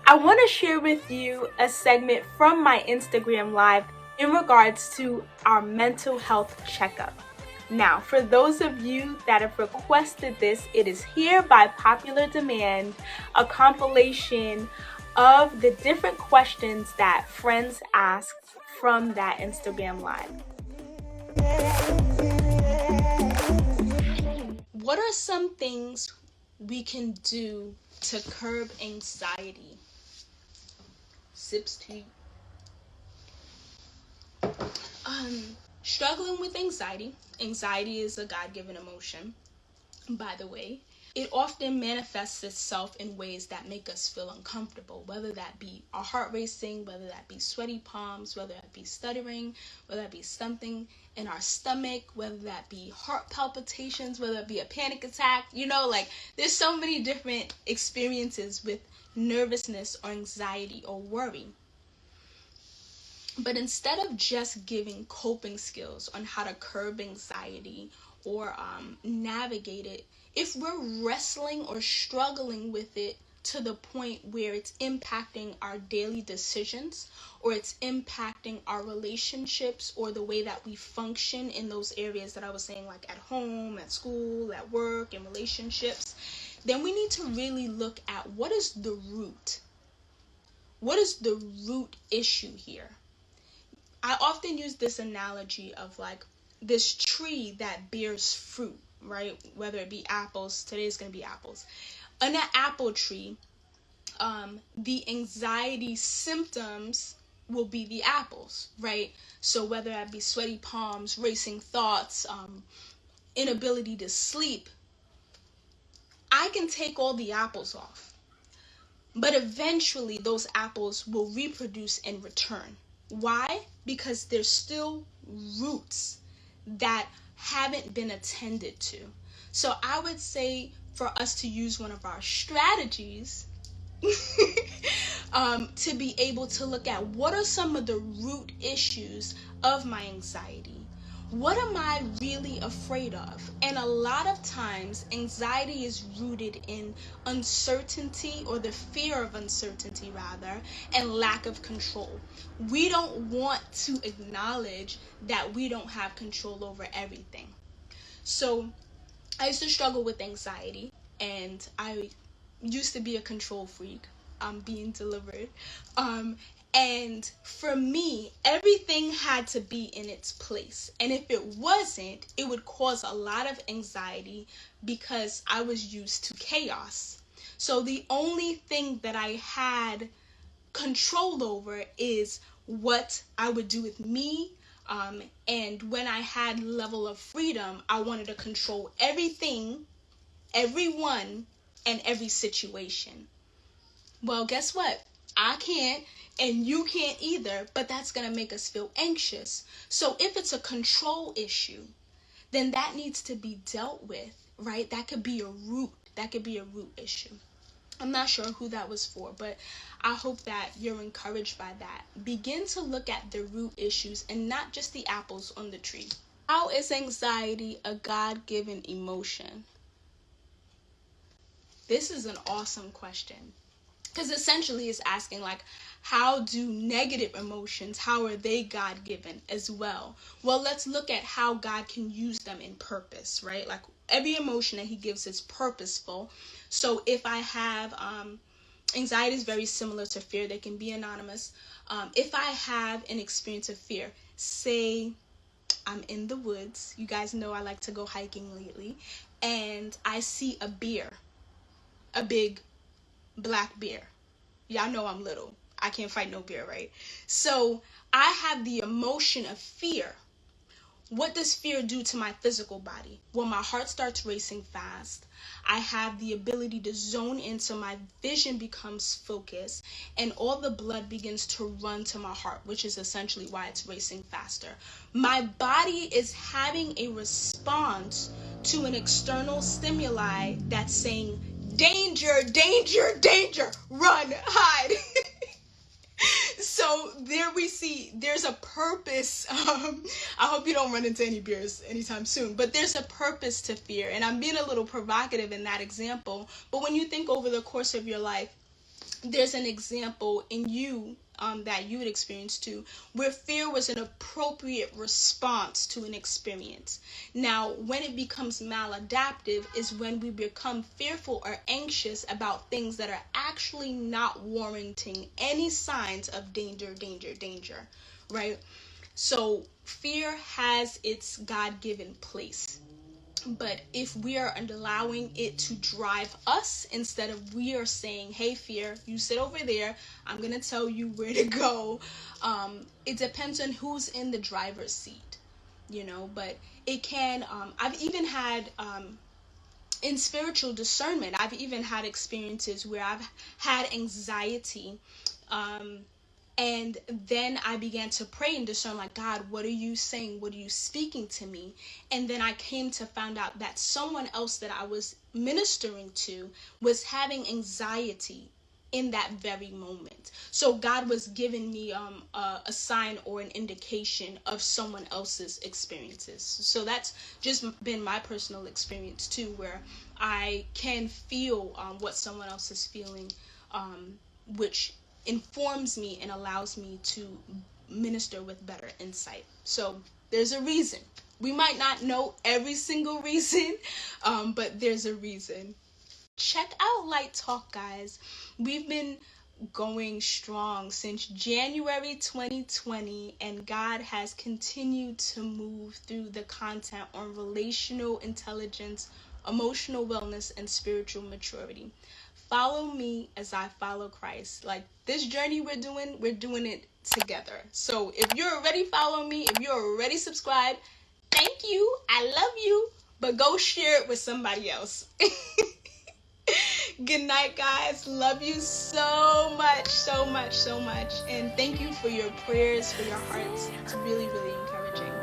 I want to share with you a segment from my Instagram Live in regards to our mental health checkup. Now, for those of you that have requested this, it is here by popular demand, a compilation of the different questions that friends asked from that Instagram Live. What are some things we can do to curb anxiety? Sips tea. Struggling with anxiety. Anxiety is a God-given emotion, by the way. It often manifests itself in ways that make us feel uncomfortable, whether that be our heart racing, whether that be sweaty palms, whether that be stuttering, whether that be something in our stomach, whether that be heart palpitations, whether it be a panic attack. There's so many different experiences with nervousness or anxiety or worry. But instead of just giving coping skills on how to curb anxiety or navigate it, if we're wrestling or struggling with it to the point where it's impacting our daily decisions or it's impacting our relationships or the way that we function in those areas that I was saying, like at home, at school, at work, and relationships, then we need to really look at what is the root. What is the root issue here? I often use this analogy of like this tree that bears fruit, right? Whether it be apples, today's going to be apples. On that apple tree, the anxiety symptoms will be the apples, right? So whether that be sweaty palms, racing thoughts, inability to sleep, I can take all the apples off. But eventually those apples will reproduce in return. Why? Because there's still roots that haven't been attended to. So I would say for us to use one of our strategies to be able to look at what are some of the root issues of my anxiety. What am I really afraid of? And a lot of times, anxiety is rooted in uncertainty, or the fear of uncertainty rather, and lack of control. We don't want to acknowledge that we don't have control over everything. So I used to struggle with anxiety, and I used to be a control freak. I'm being delivered. And for me, everything had to be in its place. And if it wasn't, it would cause a lot of anxiety because I was used to chaos. So the only thing that I had control over is what I would do with me. And when I had level of freedom, I wanted to control everything, everyone, and every situation. Well, guess what? I can't, and you can't either, but that's going to make us feel anxious. So if it's a control issue, then that needs to be dealt with, right? That could be a root. That could be a root issue. I'm not sure who that was for, but I hope that you're encouraged by that. Begin to look at the root issues and not just the apples on the tree. How is anxiety a God-given emotion? This is an awesome question. Because essentially it's asking, like, how do negative emotions, how are they God-given as well? Well, let's look at how God can use them in purpose, right? Like, every emotion that he gives is purposeful. So if I have, anxiety is very similar to fear. They can be anonymous. If I have an experience of fear, say I'm in the woods. You guys know I like to go hiking lately. And I see a bear, a big black bear. Y'all know I'm little. I can't fight no bear, right? So I have the emotion of fear. What does fear do to my physical body? Well, my heart starts racing fast. I have the ability to zone in, so my vision becomes focused, and all the blood begins to run to my heart, which is essentially why it's racing faster. My body is having a response to an external stimuli that's saying, danger, danger, danger, run, hide. So there we see there's a purpose. I hope you don't run into any bears anytime soon, but there's a purpose to fear. And I'm being a little provocative in that example. But when you think over the course of your life, there's an example in you that you would experience too, where fear was an appropriate response to an experience. Now, when it becomes maladaptive is when we become fearful or anxious about things that are actually not warranting any signs of danger, right? So fear has its God-given place. But if we are allowing it to drive us instead of we are saying, hey, fear, you sit over there, I'm going to tell you where to go. It depends on who's in the driver's seat, but it can, I've even had, in spiritual discernment, I've even had experiences where I've had anxiety, and then I began to pray and discern, like, God, what are you saying? What are you speaking to me? And then I came to find out that someone else that I was ministering to was having anxiety in that very moment. So God was giving me a sign or an indication of someone else's experiences. So that's just been my personal experience too, where I can feel what someone else is feeling, which informs me and allows me to minister with better insight. So there's a reason. We might not know every single reason, but there's a reason. Check out Lyte Talk, guys. We've been going strong since January 2020, and God has continued to move through the content on relational intelligence, emotional wellness, and spiritual maturity. Follow me as I follow Christ. Like, this journey we're doing it together. So if you're already following me, if you're already subscribed, thank you. I love you. But go share it with somebody else. Good night, guys. Love you so much, so much, so much. And thank you for your prayers, for your hearts. It's really, really encouraging.